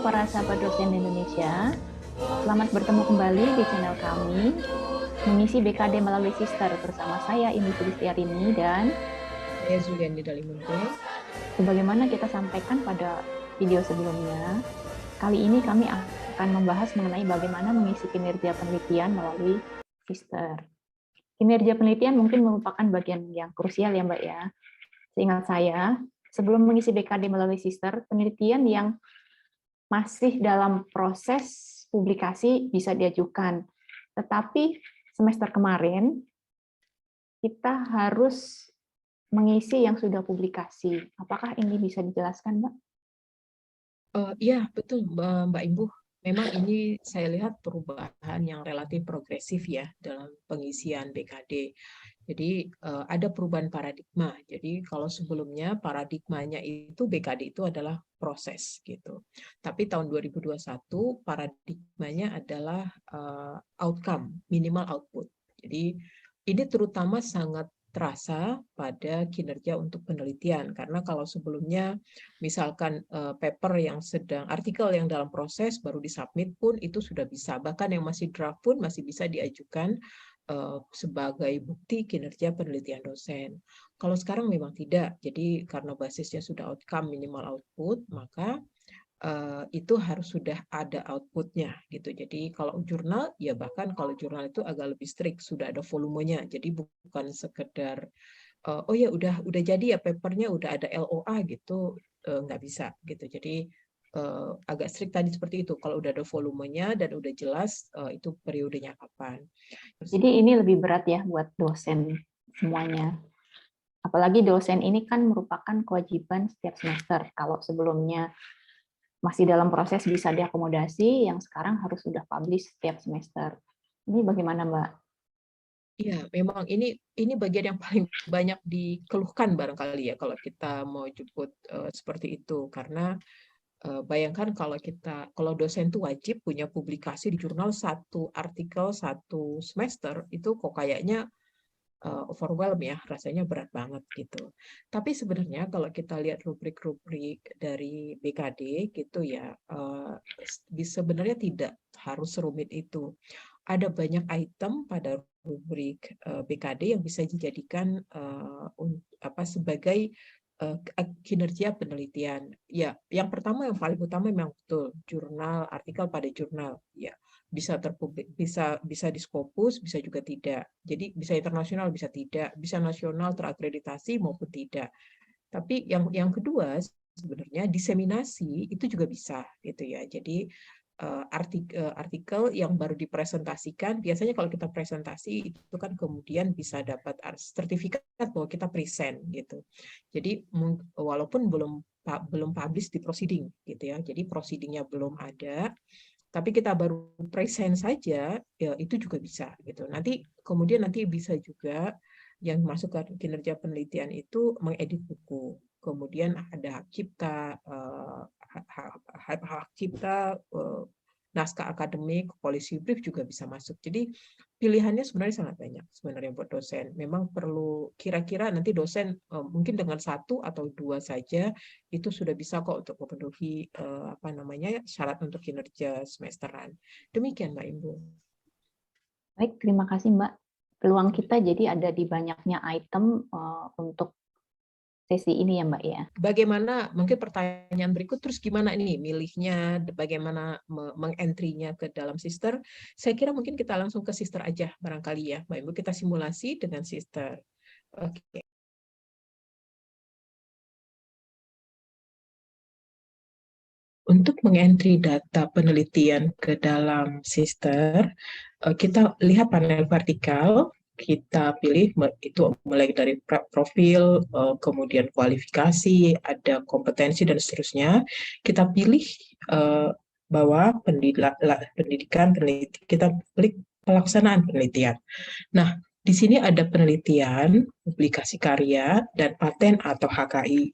para sahabat dosen Indonesia. Selamat bertemu kembali di channel kami, mengisi BKD melalui Sister bersama saya Indi Sulistiarini dan saya Zuliani Dalimunte. Sebagaimana kita sampaikan pada video sebelumnya, kali ini kami akan membahas mengenai bagaimana mengisi kinerja penelitian melalui Sister. Kinerja penelitian mungkin merupakan bagian yang krusial ya Mbak ya. Seingat saya, sebelum mengisi BKD melalui Sister, penelitian yang masih dalam proses publikasi bisa diajukan. Tetapi semester kemarin kita harus mengisi yang sudah publikasi. Apakah ini bisa dijelaskan, Mbak? Iya, betul Mbak Imbu. Memang ini saya lihat perubahan yang relatif progresif ya dalam pengisian BKD. Jadi ada perubahan paradigma. Jadi kalau sebelumnya paradigmanya itu BKD itu adalah proses gitu. Tapi tahun 2021 paradigmanya adalah outcome, minimal output. Jadi ini terutama sangat terasa pada kinerja untuk penelitian, karena kalau sebelumnya misalkan paper yang sedang, artikel yang dalam proses baru disubmit pun itu sudah bisa, bahkan yang masih draft pun masih bisa diajukan sebagai bukti kinerja penelitian dosen. Kalau sekarang memang tidak, jadi karena basisnya sudah outcome minimal output, maka itu harus sudah ada outputnya gitu. Jadi kalau jurnal, ya bahkan kalau jurnal itu agak lebih strict, sudah ada volumenya. Jadi bukan sekedar oh ya udah jadi ya papernya, udah ada LOA gitu, nggak bisa gitu. Jadi agak strict tadi seperti itu. Kalau udah ada volumenya dan udah jelas itu periodenya kapan. Jadi ini lebih berat ya buat dosen semuanya. Apalagi dosen ini kan merupakan kewajiban setiap semester. Kalau sebelumnya masih dalam proses bisa diakomodasi, yang sekarang harus sudah publish setiap semester. Ini bagaimana, Mbak? Iya, memang ini bagian yang paling banyak dikeluhkan barangkali ya kalau kita mau jemput seperti itu, karena bayangkan kalau dosen itu wajib punya publikasi di jurnal satu artikel satu semester, itu kok kayaknya overwhelm ya, rasanya berat banget gitu. Tapi sebenarnya kalau kita lihat rubrik-rubrik dari BKD gitu ya, sebenarnya tidak harus serumit itu. Ada banyak item pada rubrik BKD yang bisa dijadikan sebagai kinerja penelitian. Ya, yang pertama yang paling utama memang betul jurnal, artikel pada jurnal. Ya, bisa terpublik, bisa di Scopus, bisa juga tidak. Jadi bisa internasional, bisa tidak, bisa nasional terakreditasi maupun tidak. Tapi yang kedua sebenarnya diseminasi itu juga bisa gitu ya. Jadi artikel yang baru dipresentasikan, biasanya kalau kita presentasi itu kan kemudian bisa dapat sertifikat bahwa kita present gitu. Jadi walaupun belum publish di proceeding gitu ya. Jadi proceedingnya belum ada, tapi kita baru present saja, ya itu juga bisa gitu. Kemudian bisa juga yang masuk ke kinerja penelitian itu mengedit buku. Kemudian ada hak cipta, naskah akademik, policy brief juga bisa masuk. Jadi pilihannya sebenarnya sangat banyak sebenarnya buat dosen. Memang perlu kira-kira nanti dosen mungkin dengan satu atau dua saja itu sudah bisa kok untuk memenuhi syarat untuk kinerja semesteran. Demikian Mbak Imbu. Baik, terima kasih Mbak. Peluang kita jadi ada di banyaknya item untuk sesi ini ya Mbak ya. Bagaimana, mungkin pertanyaan berikut, terus gimana nih milihnya, bagaimana mengentrinya ke dalam Sister? Saya kira mungkin kita langsung ke Sister aja barangkali ya, Mbak Ibu, kita simulasi dengan Sister. Oke. Untuk mengentri data penelitian ke dalam Sister, kita lihat panel vertikal, kita pilih itu mulai dari profil, kemudian kualifikasi, ada kompetensi dan seterusnya. Kita pilih bahwa pendidikan peneliti, kita klik pelaksanaan penelitian. Nah, di sini ada penelitian, publikasi karya, dan paten atau HKI.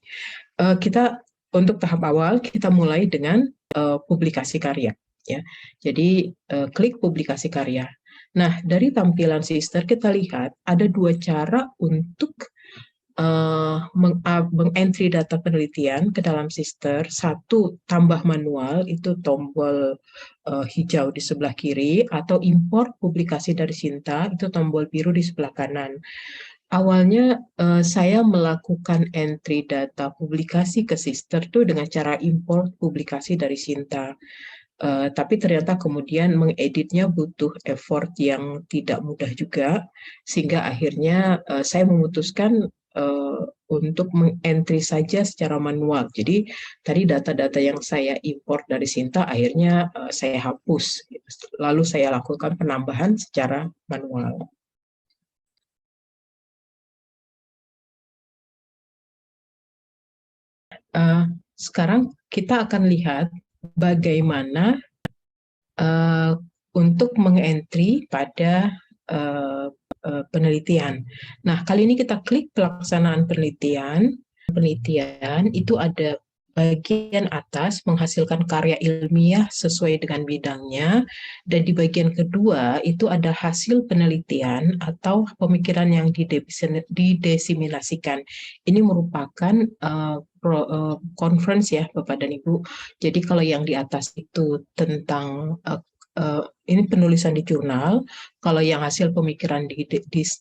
Kita untuk tahap awal kita mulai dengan publikasi karya. Ya, jadi klik publikasi karya. Nah, dari tampilan Sister kita lihat ada dua cara untuk mengentry data penelitian ke dalam Sister, satu tambah manual, itu tombol hijau di sebelah kiri, atau import publikasi dari Sinta, itu tombol biru di sebelah kanan. Awalnya saya melakukan entry data publikasi ke Sister tuh dengan cara import publikasi dari Sinta. Tapi ternyata kemudian mengeditnya butuh effort yang tidak mudah juga, sehingga akhirnya saya memutuskan untuk mengentry saja secara manual. Jadi tadi data-data yang saya import dari Sinta akhirnya saya hapus, lalu saya lakukan penambahan secara manual. Sekarang kita akan lihat bagaimana untuk mengentry pada penelitian. Nah, kali ini kita klik pelaksanaan penelitian. Penelitian itu ada bagian atas menghasilkan karya ilmiah sesuai dengan bidangnya, dan di bagian kedua itu ada hasil penelitian atau pemikiran yang didesimilasikan. Ini merupakan conference ya Bapak dan Ibu. Jadi kalau yang di atas itu tentang ini penulisan di jurnal, kalau yang hasil pemikiran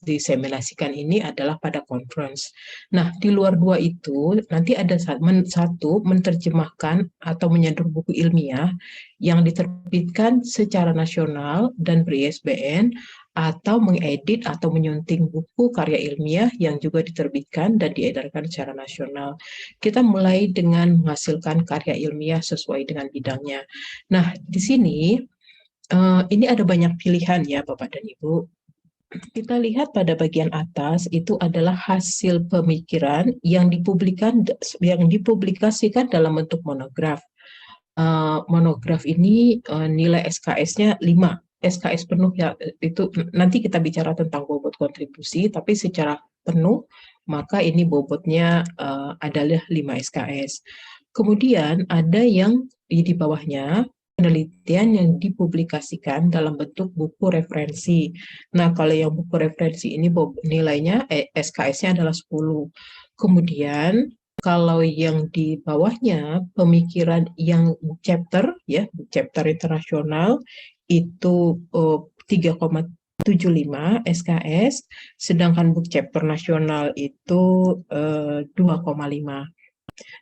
diseminasikan ini adalah pada conference. Nah, di luar dua itu, nanti ada satu menerjemahkan atau menyadur buku ilmiah yang diterbitkan secara nasional dan ber-ISBN, atau mengedit atau menyunting buku karya ilmiah yang juga diterbitkan dan diedarkan secara nasional. Kita mulai dengan menghasilkan karya ilmiah sesuai dengan bidangnya. Nah, di sini ini ada banyak pilihan ya Bapak dan Ibu. Kita lihat pada bagian atas itu adalah hasil pemikiran yang dipublikasikan dalam bentuk monograf. Monograf ini nilai SKS-nya 5. SKS penuh ya, itu nanti kita bicara tentang bobot kontribusi, tapi secara penuh maka ini bobotnya adalah 5 SKS. Kemudian ada yang di bawahnya penelitian yang dipublikasikan dalam bentuk buku referensi. Nah, kalau yang buku referensi ini nilainya SKS-nya adalah 10. Kemudian kalau yang di bawahnya pemikiran yang chapter ya, chapter internasional itu 3,75 SKS, sedangkan book chapter nasional itu 2,5.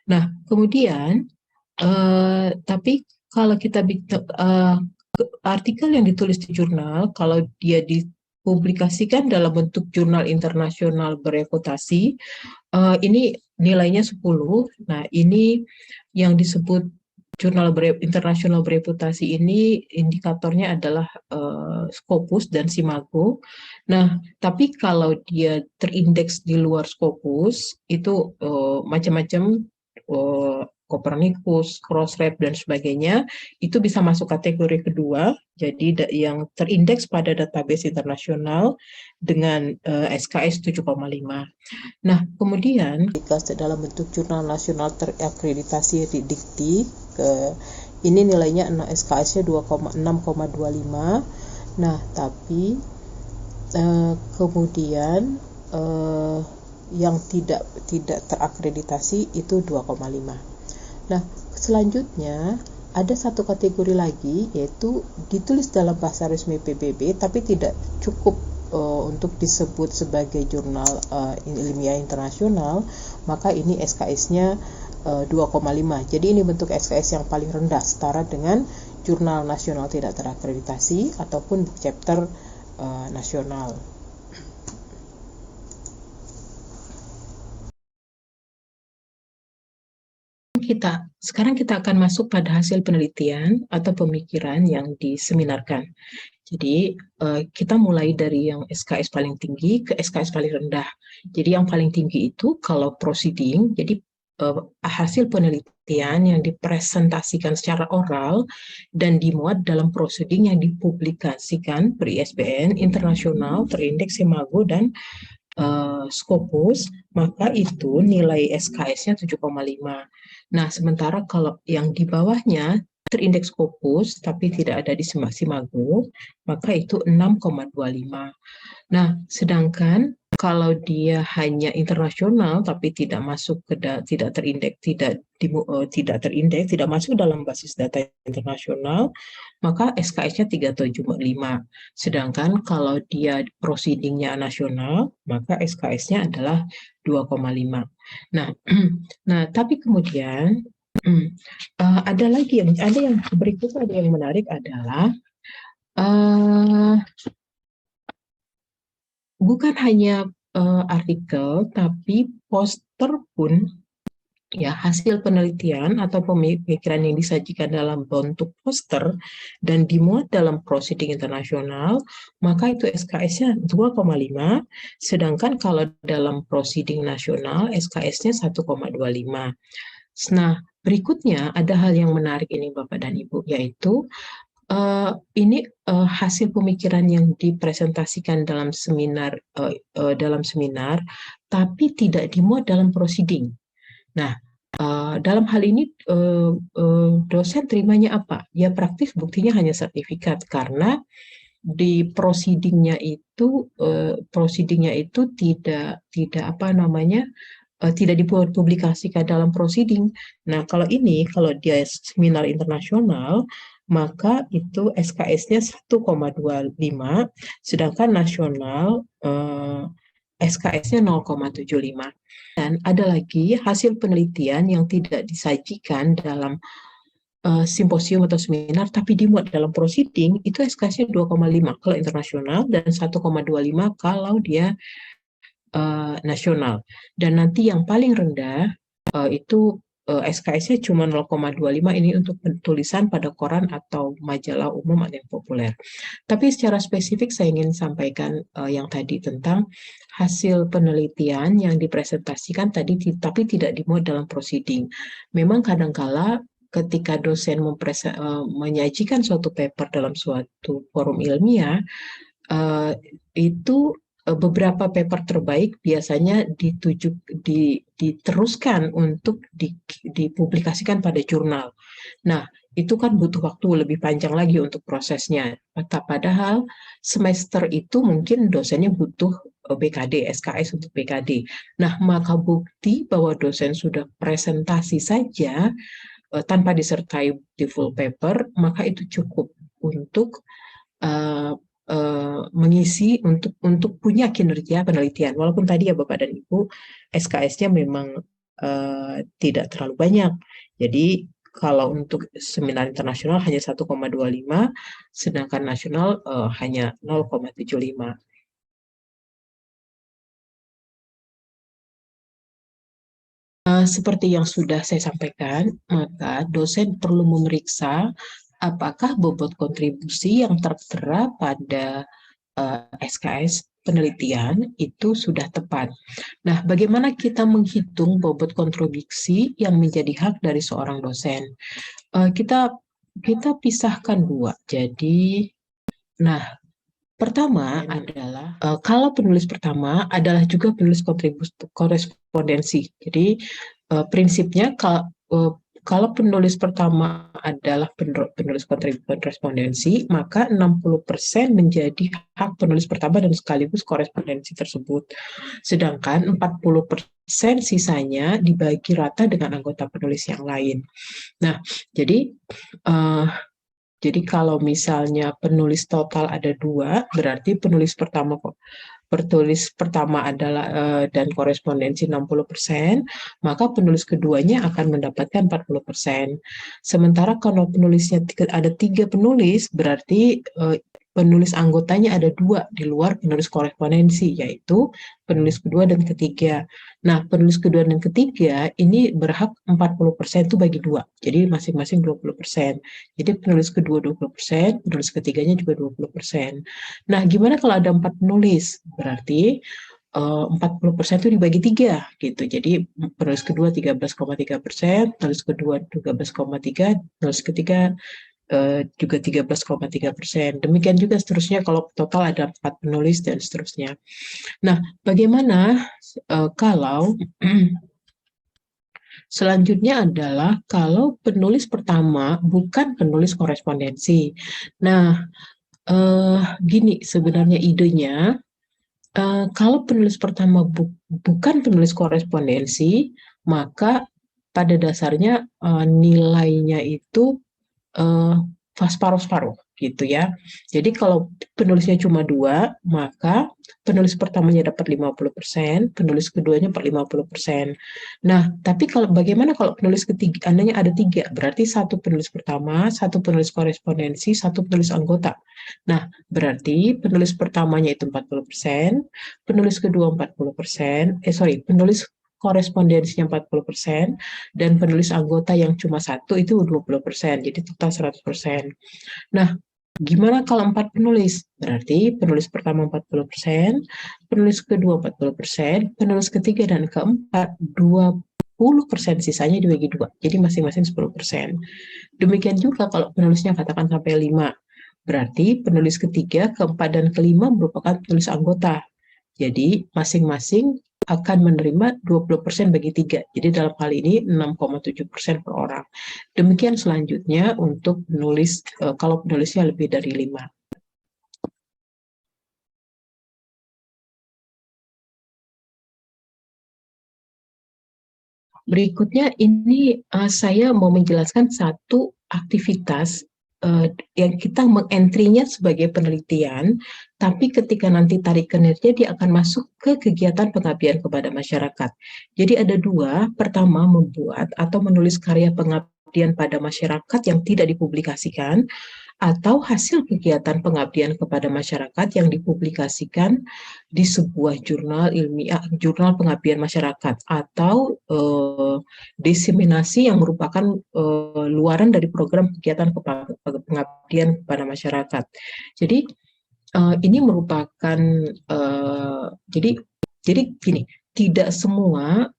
Nah, kemudian tapi kalau kita artikel yang ditulis di jurnal, kalau dia dipublikasikan dalam bentuk jurnal internasional bereputasi, ini nilainya 10. Nah, ini yang disebut jurnal internasional bereputasi ini indikatornya adalah Scopus dan Simago. Nah, tapi kalau dia terindeks di luar Scopus, itu macam-macam Copernicus, Crossref, dan sebagainya, itu bisa masuk kategori kedua, jadi yang terindeks pada database internasional dengan SKS 7,5. Nah, kemudian dalam bentuk jurnal nasional terakreditasi di Dikti, ini nilainya SKS-nya 6,25. Nah, tapi kemudian yang tidak terakreditasi itu 2,5. Nah, selanjutnya ada satu kategori lagi, yaitu ditulis dalam bahasa resmi PBB tapi tidak cukup untuk disebut sebagai jurnal ilmiah internasional, maka ini SKS-nya 2,5. Jadi ini bentuk SKS yang paling rendah, setara dengan jurnal nasional tidak terakreditasi ataupun book chapter nasional. Sekarang kita akan masuk pada hasil penelitian atau pemikiran yang diseminarkan. Jadi kita mulai dari yang SKS paling tinggi ke SKS paling rendah. Jadi yang paling tinggi itu kalau proceeding, jadi hasil penelitian yang dipresentasikan secara oral dan dimuat dalam proceeding yang dipublikasikan ber-ISBN internasional, terindeks Simago dan Scopus, maka itu nilai SKS-nya 7,5. Nah, sementara kalau yang di bawahnya terindeks Scopus tapi tidak ada di Simago, maka itu 6,25. Nah, sedangkan kalau dia hanya internasional tapi tidak masuk tidak terindeks, tidak terindeks, tidak masuk dalam basis data internasional, maka SKS-nya 375. Sedangkan kalau dia proceeding-nya nasional, maka SKS-nya adalah 2,5. Nah, nah tapi kemudian ada lagi ada yang berikutnya, ada yang menarik adalah bukan hanya artikel, tapi poster pun, ya, hasil penelitian atau pemikiran yang disajikan dalam bentuk poster dan dimuat dalam proceeding internasional, maka itu SKS-nya 2,5, sedangkan kalau dalam proceeding nasional SKS-nya 1,25. Nah, berikutnya ada hal yang menarik ini Bapak dan Ibu, yaitu ini hasil pemikiran yang dipresentasikan dalam seminar, tapi tidak dimuat dalam proceeding. Nah, dalam hal ini dosen terimanya apa? Ya praktis, buktinya hanya sertifikat, karena di proceedingnya itu tidak apa namanya, tidak dipublikasikan dalam proceeding. Nah, kalau dia seminar internasional, maka itu SKS-nya 1,25, sedangkan nasional SKS-nya 0,75. Dan ada lagi hasil penelitian yang tidak disajikan dalam simposium atau seminar, tapi dimuat dalam proceeding, itu SKS-nya 2,5 kalau internasional dan 1,25 kalau dia nasional. Dan nanti yang paling rendah itu SKS-nya cuma 0,25, ini untuk tulisan pada koran atau majalah umum atau yang populer. Tapi secara spesifik saya ingin sampaikan yang tadi tentang hasil penelitian yang dipresentasikan tadi, tapi tidak dimuat dalam proceeding. Memang kadangkala ketika dosen menyajikan suatu paper dalam suatu forum ilmiah, itu beberapa paper terbaik biasanya diteruskan untuk dipublikasikan pada jurnal. Nah, itu kan butuh waktu lebih panjang lagi untuk prosesnya. Padahal semester itu mungkin dosennya butuh BKD, SKS untuk BKD. Nah, maka bukti bahwa dosen sudah presentasi saja tanpa disertai di full paper, maka itu cukup untuk mengisi untuk punya kinerja penelitian. Walaupun tadi ya Bapak dan Ibu, SKS-nya memang tidak terlalu banyak. Jadi kalau untuk seminar internasional hanya 1,25, sedangkan nasional hanya 0,75. Seperti yang sudah saya sampaikan, maka dosen perlu memeriksa apakah bobot kontribusi yang tertera pada SKS penelitian itu sudah tepat. Nah, bagaimana kita menghitung bobot kontribusi yang menjadi hak dari seorang dosen? Kita pisahkan dua. Jadi, nah, pertama adalah kalau penulis pertama adalah juga penulis korespondensi. Jadi prinsipnya kalau penulis pertama adalah penulis korespondensi, maka 60% menjadi hak penulis pertama dan sekaligus korespondensi tersebut. Sedangkan 40% sisanya dibagi rata dengan anggota penulis yang lain. Nah, jadi kalau misalnya penulis total ada 2, berarti penulis pertama adalah dan korespondensi 60%, maka penulis keduanya akan mendapatkan 40%. Sementara kalau penulisnya ada 3 penulis, berarti penulis anggotanya ada 2 di luar penulis korespondensi, yaitu penulis kedua dan ketiga. Nah, penulis kedua dan ketiga ini berhak 40% itu bagi 2, jadi masing-masing 20%. Jadi penulis kedua 20%, penulis ketiganya juga 20%. Nah, gimana kalau ada 4 penulis? Berarti 40% itu dibagi 3 gitu. Jadi penulis kedua 13,3%, penulis kedua 12,3%, penulis ketiga juga 13,3%. Demikian juga seterusnya kalau total ada 4 penulis dan seterusnya. Nah, bagaimana kalau selanjutnya adalah kalau penulis pertama bukan penulis korespondensi. Nah, gini sebenarnya idenya, Kalau penulis pertama bukan penulis korespondensi, maka pada dasarnya nilainya itu separuh-separuh gitu ya. Jadi kalau penulisnya cuma 2, maka penulis pertamanya dapat 50%, penulis keduanya dapat 50%. Nah, tapi bagaimana kalau penulis ketiga, andanya ada 3, berarti satu penulis pertama, satu penulis korespondensi, satu penulis anggota. Nah, berarti penulis pertamanya itu 40%, penulis kedua 40%, penulis korespondensinya 40%, dan penulis anggota yang cuma satu itu 20%, jadi total 100%. Nah, gimana kalau 4 penulis? Berarti penulis pertama 40%, penulis kedua 40%, penulis ketiga dan keempat 20%, sisanya dibagi 2, jadi masing-masing 10%. Demikian juga kalau penulisnya katakan sampai 5, berarti penulis ketiga, keempat, dan kelima merupakan penulis anggota. Jadi masing-masing akan menerima 20% bagi 3. Jadi dalam hal ini 6,7% per orang. Demikian selanjutnya untuk penulis, kalau penulisnya lebih dari 5. Berikutnya ini saya mau menjelaskan satu aktivitas yang kita mengentry-nya sebagai penelitian, tapi ketika nanti tarik kinerja dia akan masuk ke kegiatan pengabdian kepada masyarakat. Jadi ada 2, pertama membuat atau menulis karya pengabdian pada masyarakat yang tidak dipublikasikan, atau hasil kegiatan pengabdian kepada masyarakat yang dipublikasikan di sebuah jurnal ilmiah, jurnal pengabdian masyarakat, atau diseminasi yang merupakan luaran dari program kegiatan pengabdian kepada masyarakat. Jadi ini merupakan jadi gini, tidak semua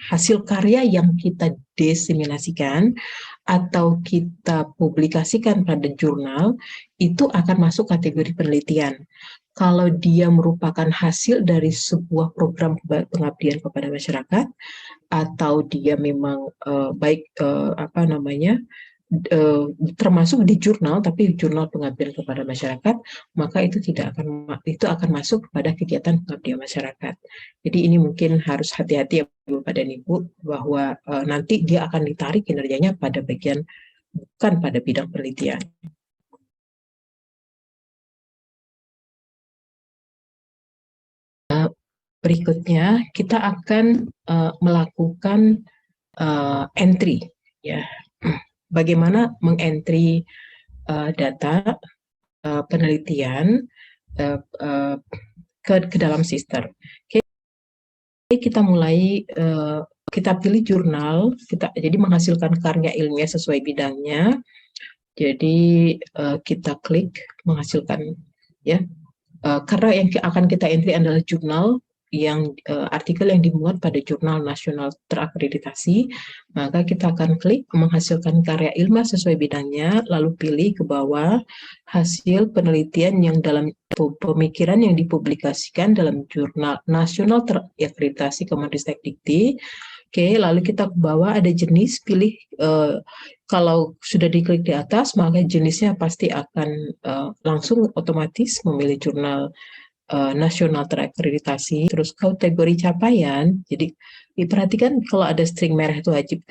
hasil karya yang kita diseminasikan atau kita publikasikan pada jurnal itu akan masuk kategori penelitian. Kalau dia merupakan hasil dari sebuah program pengabdian kepada masyarakat, atau dia memang termasuk di jurnal, tapi jurnal pengabdian kepada masyarakat, maka itu akan masuk pada kegiatan pengabdian masyarakat. Jadi ini mungkin harus hati-hati ya Bapak dan Ibu, bahwa nanti dia akan ditarik kinerjanya pada bagian, bukan pada bidang penelitian. Berikutnya kita akan melakukan entry, ya. Bagaimana mengentry data penelitian ke dalam Sister. Oke, kita mulai, kita pilih jurnal, jadi menghasilkan karya ilmiah sesuai bidangnya. Jadi kita klik menghasilkan, ya. Karena yang akan kita entry adalah jurnal yang artikel yang dimuat pada jurnal nasional terakreditasi, maka kita akan klik menghasilkan karya ilmiah sesuai bidangnya, lalu pilih ke bawah hasil penelitian yang dalam pemikiran yang dipublikasikan dalam jurnal nasional terakreditasi Kemendikbud. Oke, lalu kita ke bawah ada jenis, pilih, kalau sudah diklik di atas maka jenisnya pasti akan langsung otomatis memilih jurnal nasional terakreditasi. Terus kategori capaian, jadi diperhatikan kalau ada string merah itu wajib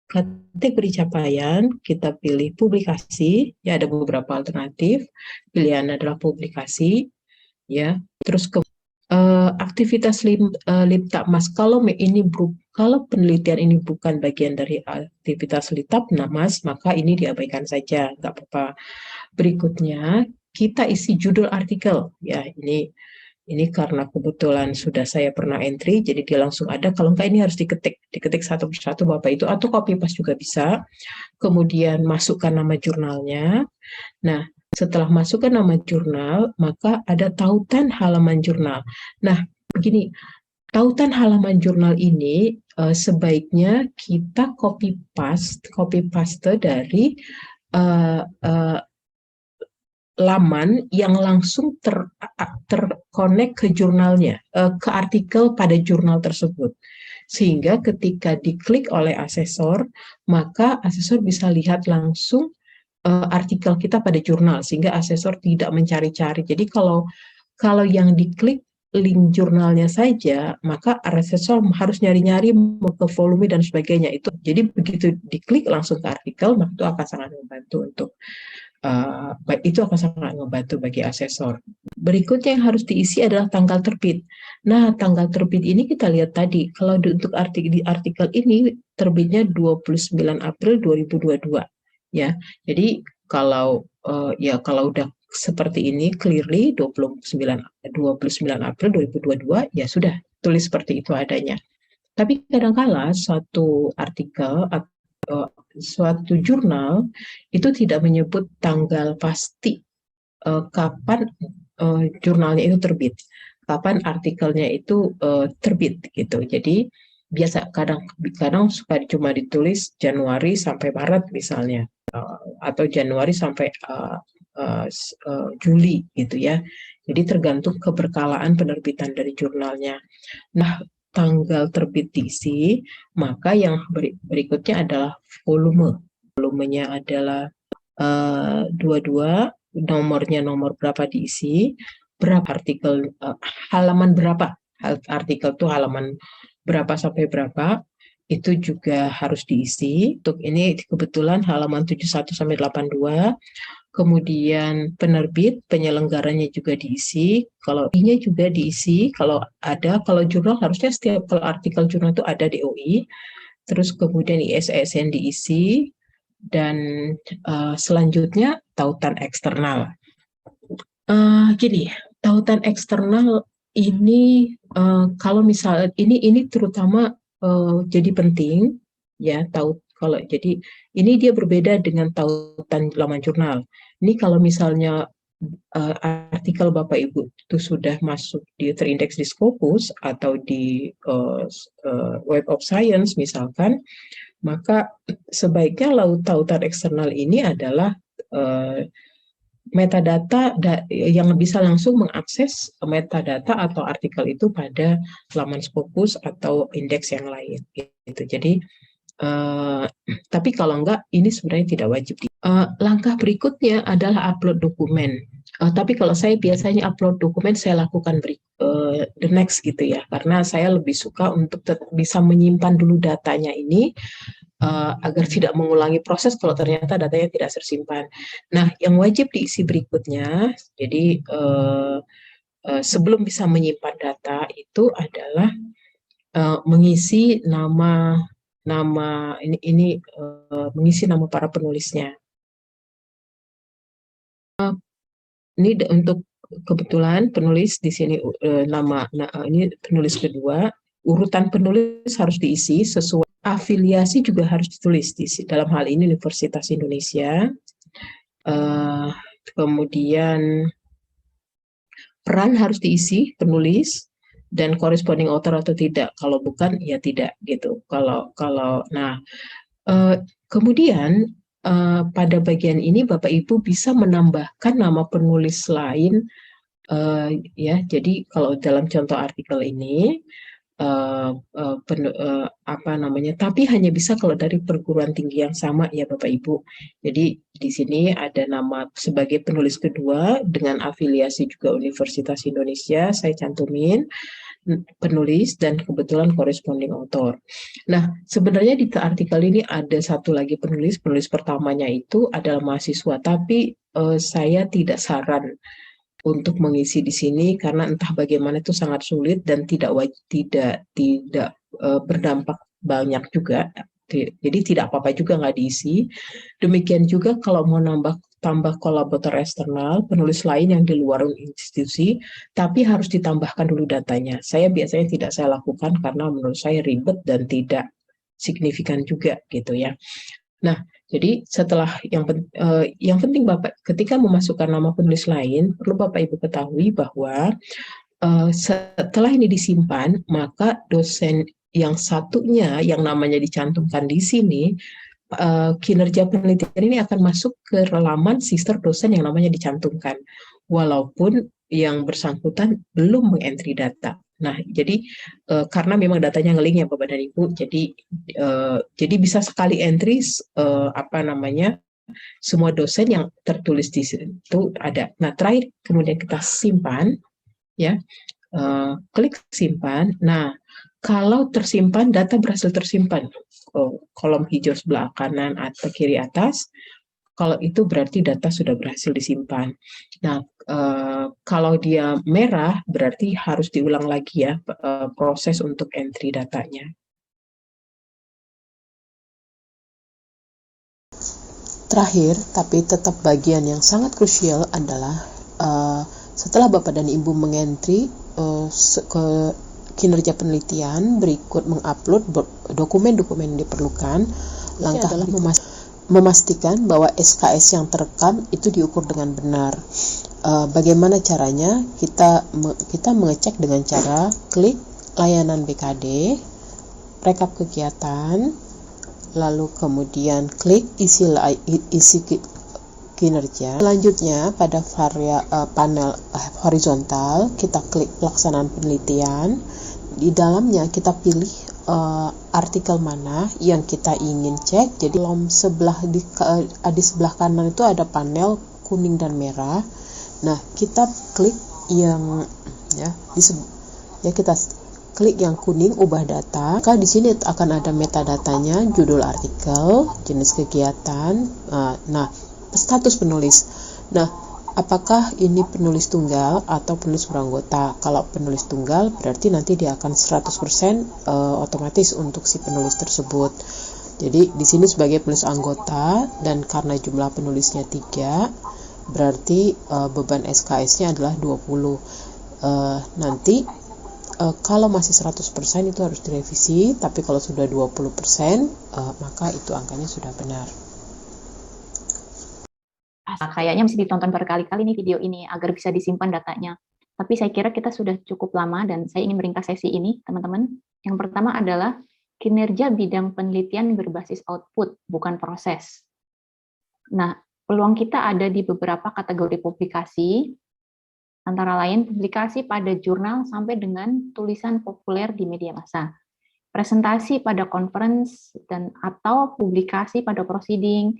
kategori capaian, kita pilih publikasi, ya ada beberapa alternatif, pilihan adalah publikasi, ya. Terus ke aktivitas Litbangmas, kalau penelitian ini bukan bagian dari aktivitas Litbangmas, maka ini diabaikan saja, nggak apa-apa. Berikutnya kita isi judul artikel, ya ini karena kebetulan sudah saya pernah entry, jadi dia langsung ada. Kalau enggak ini harus diketik satu persatu Bapak itu, atau copy paste juga bisa. Kemudian masukkan nama jurnalnya. Nah, setelah masukkan nama jurnal, maka ada tautan halaman jurnal. Nah, begini, tautan halaman jurnal ini sebaiknya kita copy paste dari laman yang langsung terkonek ke jurnalnya, ke artikel pada jurnal tersebut. Sehingga ketika diklik oleh asesor, maka asesor bisa lihat langsung artikel kita pada jurnal sehingga asesor tidak mencari-cari. Jadi kalau yang diklik link jurnalnya saja, maka asesor harus nyari-nyari ke volume dan sebagainya. Itu jadi begitu diklik langsung ke artikel, maka itu akan sangat membantu untuk bagi asesor. Berikutnya yang harus diisi adalah tanggal terbit. Nah, tanggal terbit ini kita lihat tadi, kalau untuk artikel ini terbitnya 29 April 2022 ya. Jadi kalau kalau udah seperti ini clearly 29 April 2022 ya sudah tulis seperti itu adanya. Tapi kadang-kala suatu artikel atau suatu jurnal itu tidak menyebut tanggal pasti kapan jurnalnya itu terbit, kapan artikelnya itu terbit gitu. Jadi biasa kadang suka cuma ditulis Januari sampai Maret misalnya, atau Januari sampai Juli gitu ya. Jadi tergantung keberkalaan penerbitan dari jurnalnya. Nah, tanggal terbit diisi, maka yang berikutnya adalah volume. Volumenya adalah 22, nomornya nomor berapa diisi, berapa artikel, halaman berapa, artikel itu halaman berapa sampai berapa, itu juga harus diisi. Untuk ini kebetulan halaman 71 sampai 82. Kemudian penerbit, penyelenggaranya juga diisi, kalau I-nya juga diisi, kalau ada, kalau jurnal harusnya kalau artikel jurnal itu ada DOI, terus kemudian ISSN diisi, dan selanjutnya tautan eksternal. Gini, tautan eksternal ini kalau misalnya ini terutama jadi penting ya, kalau jadi ini dia berbeda dengan tautan laman jurnal. Ini kalau misalnya artikel Bapak Ibu itu sudah masuk terindeks di Scopus atau di Web of Science misalkan, maka sebaiknya tautan eksternal ini adalah metadata yang bisa langsung mengakses metadata atau artikel itu pada laman Scopus atau indeks yang lain gitu. Jadi tapi kalau enggak, ini sebenarnya tidak wajib. Langkah berikutnya adalah upload dokumen. Tapi kalau saya biasanya upload dokumen, saya lakukan the next gitu ya, karena saya lebih suka untuk bisa menyimpan dulu datanya ini agar tidak mengulangi proses kalau ternyata datanya tidak tersimpan. Nah, yang wajib diisi berikutnya, jadi sebelum bisa menyimpan data itu adalah mengisi nama mengisi nama para penulisnya. Ini untuk kebetulan penulis di sini ini penulis kedua, urutan penulis harus diisi sesuai, afiliasi juga harus ditulis dalam hal ini Universitas Indonesia. Kemudian peran harus diisi penulis dan corresponding author atau tidak, kalau bukan ya tidak gitu. Kemudian pada bagian ini Bapak Ibu bisa menambahkan nama penulis lain ya. Jadi kalau dalam contoh artikel ini tapi hanya bisa kalau dari perguruan tinggi yang sama ya Bapak Ibu. Jadi di sini ada nama sebagai penulis kedua dengan afiliasi juga Universitas Indonesia, saya cantumin penulis dan kebetulan corresponding author. Nah, sebenarnya di artikel ini ada satu lagi penulis pertamanya itu adalah mahasiswa, tapi saya tidak saran untuk mengisi di sini karena entah bagaimana itu sangat sulit dan tidak berdampak banyak juga. Jadi tidak apa-apa juga nggak diisi. Demikian juga kalau mau tambah kolaborator eksternal, penulis lain yang di luar institusi, tapi harus ditambahkan dulu datanya. Saya biasanya tidak saya lakukan karena menurut saya ribet dan tidak signifikan juga gitu ya. Nah, jadi setelah yang penting Bapak ketika memasukkan nama penulis lain, perlu Bapak Ibu ketahui bahwa setelah ini disimpan, maka dosen yang satunya yang namanya dicantumkan di sini, kinerja penelitian ini akan masuk ke laman sister dosen yang namanya dicantumkan, walaupun yang bersangkutan belum mengentry data. Nah, jadi karena memang datanya nge-link ya Bapak dan Ibu, jadi bisa sekali entry semua dosen yang tertulis di situ ada. Nah, terakhir kemudian kita simpan, ya, klik simpan. Nah, kalau tersimpan, data berhasil tersimpan, kolom hijau sebelah kanan atau kiri atas, kalau itu berarti data sudah berhasil disimpan. Nah, kalau dia merah berarti harus diulang lagi ya proses untuk entry datanya. Terakhir, tapi tetap bagian yang sangat krusial adalah setelah Bapak dan Ibu mengentry ke kinerja penelitian, berikut mengupload dokumen-dokumen yang diperlukan. Langkah adalah memastikan bahwa SKS yang terekam itu diukur dengan benar. Bagaimana caranya? Kita mengecek dengan cara klik layanan BKD, rekap kegiatan, lalu kemudian klik isi kinerja. Selanjutnya pada panel horizontal kita klik pelaksanaan penelitian. Di dalamnya kita pilih artikel mana yang kita ingin cek. Jadi di sebelah kanan itu ada panel kuning dan merah. Nah, kita klik yang kita klik yang kuning, ubah data. Maka di sini akan ada metadatanya, judul artikel, jenis kegiatan, status penulis. Nah, apakah ini penulis tunggal atau penulis beranggota? Kalau penulis tunggal berarti nanti dia akan 100% otomatis untuk si penulis tersebut. Jadi di sini sebagai penulis anggota, dan karena jumlah penulisnya 3, berarti beban SKS-nya adalah 20. Nanti kalau masih 100% itu harus direvisi, tapi kalau sudah 20%, maka itu angkanya sudah benar. Kayaknya mesti ditonton berkali-kali nih video ini agar bisa disimpan datanya. Tapi saya kira kita sudah cukup lama dan saya ingin meringkas sesi ini, teman-teman. Yang pertama adalah kinerja bidang penelitian berbasis output, bukan proses. Nah, peluang kita ada di beberapa kategori publikasi, antara lain publikasi pada jurnal sampai dengan tulisan populer di media massa, presentasi pada conference atau publikasi pada proceeding,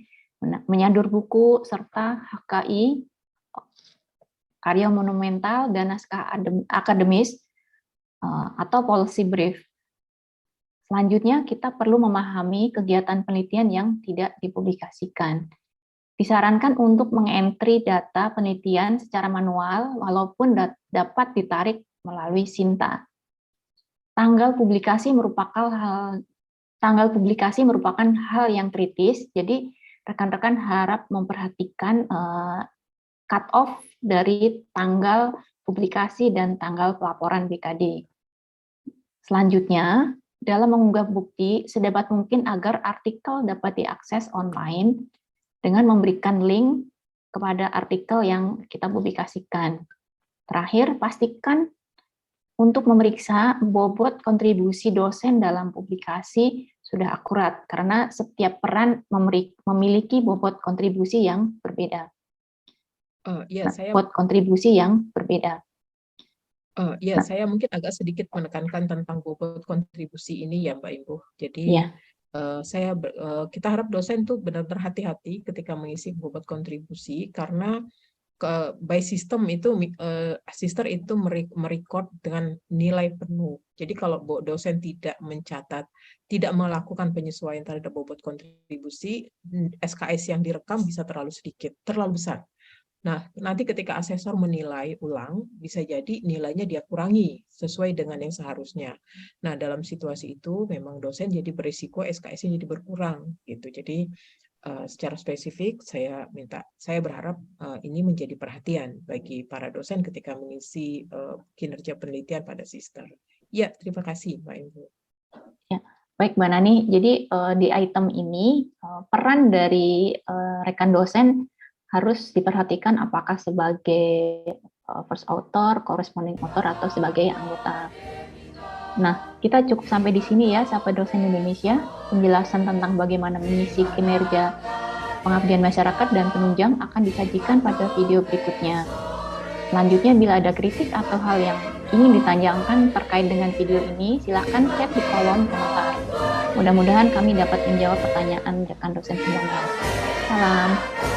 menyadur buku, serta HKI, karya monumental, dan naskah akademis, atau policy brief. Selanjutnya, kita perlu memahami kegiatan penelitian yang tidak dipublikasikan. Disarankan untuk mengentry data penelitian secara manual, walaupun dapat ditarik melalui Sinta. Tanggal publikasi merupakan hal yang kritis, jadi rekan-rekan harap memperhatikan cut-off dari tanggal publikasi dan tanggal pelaporan BKD. Selanjutnya, dalam mengunggah bukti, sedapat mungkin agar artikel dapat diakses online dengan memberikan link kepada artikel yang kita publikasikan. Terakhir, pastikan untuk memeriksa bobot kontribusi dosen dalam publikasi sudah akurat, karena setiap peran memiliki bobot kontribusi yang berbeda. Bobot kontribusi yang berbeda. Saya mungkin agak sedikit menekankan tentang bobot kontribusi ini ya, Mbak Imbuh. Jadi kita harap dosen tuh benar-benar hati-hati ketika mengisi bobot kontribusi, karena by system itu merecord dengan nilai penuh. Jadi kalau dosen tidak mencatat, tidak melakukan penyesuaian terhadap bobot kontribusi, SKS yang direkam bisa terlalu sedikit, terlalu besar. Nah, nanti ketika asesor menilai ulang, bisa jadi nilainya dia kurangi sesuai dengan yang seharusnya. Nah, dalam situasi itu memang dosen jadi berisiko SKS-nya jadi berkurang gitu. Jadi secara spesifik saya berharap ini menjadi perhatian bagi para dosen ketika mengisi kinerja penelitian pada Sister. Ya, terima kasih Mbak Imbu. Ya, baik Mbak Nani. Jadi di item ini peran dari rekan dosen harus diperhatikan apakah sebagai first author, corresponding author, atau sebagai anggota. Nah, kita cukup sampai di sini ya, Sapa Dosen Indonesia. Penjelasan tentang bagaimana mengisi kinerja pengabdian masyarakat dan penunjang akan disajikan pada video berikutnya. Selanjutnya, bila ada kritik atau hal yang ingin ditanyakan terkait dengan video ini, silakan chat di kolom komentar. Mudah-mudahan kami dapat menjawab pertanyaan rekan dosen semuanya. Salam.